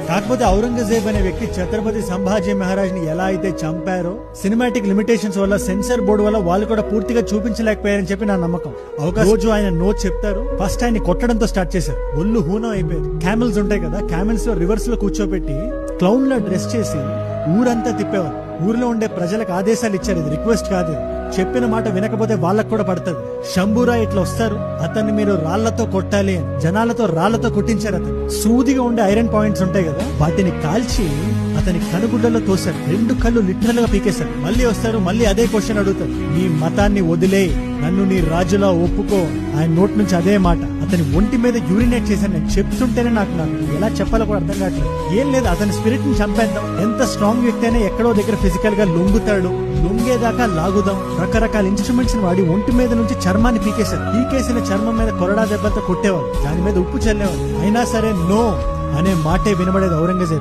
కాకపోతే ఔరంగజేబ్ అనే వ్యక్తి ఛత్రపతి సంభాజీ మహారాజ్ ని ఎలా అయితే చంపారో సినిమాటిక్ లిమిటేషన్స్ వల్ల సెన్సార్ బోర్డు వల్ల వాళ్ళు కూడా పూర్తిగా చూపించలేకపోయారని చెప్పి నా నమ్మకం. రోజు ఆయన నో చెప్తారు, ఫస్ట్ ఆయన కొట్టడంతో స్టార్ట్ చేశారు. ఒళ్ళు హూనం అయిపోయారు. క్యామెల్స్ ఉంటాయి కదా, క్యామెల్స్ లో రివర్స్ లో కూర్చోబెట్టి క్లౌన్ లా డ్రెస్ చేసి ఊరంతా తిప్పేవారు. ఊర్లో ఉండే ప్రజలకు ఆదేశాలు ఇచ్చారు, ఇది రిక్వెస్ట్ కాదు, చెప్పిన మాట వినకపోతే వాళ్ళకు కూడా పడుతుంది. శంభూరా ఇట్లా వస్తారు, అతన్ని మీరు రాళ్లతో కొట్టాలి అని జనాలతో రాళ్లతో కొట్టించారు. అతను సూదిగా ఉండే ఐరన్ పాయింట్స్ ఉంటాయి కదా, వాటిని కాల్చి అతని కనుగుడ్డలో తోశారు. 2 కళ్ళు లిటరల్ గా పీకేశారు. మళ్ళీ వస్తారు, మళ్ళీ అదే క్వశ్చన్ అడుగుతారు, నీ మతాన్ని వదిలే, నన్ను నీ రాజులా ఒప్పుకో. ఆయన నోటి నుంచి అదే మాట. అతని ఒంటి మీద యూరినేట్ చేశాను. నేను చెప్తుంటేనే నాకు ఎలా చెప్పాలో కూడా అర్థం కావట్లేదు. ఏం లేదు, అతని స్పిరిట్ ని చంపేద్దాం. ఎంత స్ట్రాంగ్ వ్యక్తి అయినా ఎక్కడో దగ్గర ఫిజికల్ గా లొంగుతాడు, లొంగేదాకా లాగుదాం. రకరకాల ఇన్స్ట్రుమెంట్స్ వాడి ఒంటి మీద నుంచి చర్మాన్ని పీకేశారు. పీకేసిన చర్మం మీద కొరడా దెబ్బలతో కొట్టేవాళ్ళు, దాని మీద ఉప్పు చల్లేవాళ్ళు. అయినా సరే నో అనే మాటే వినబడేది ఔరంగజేబ్.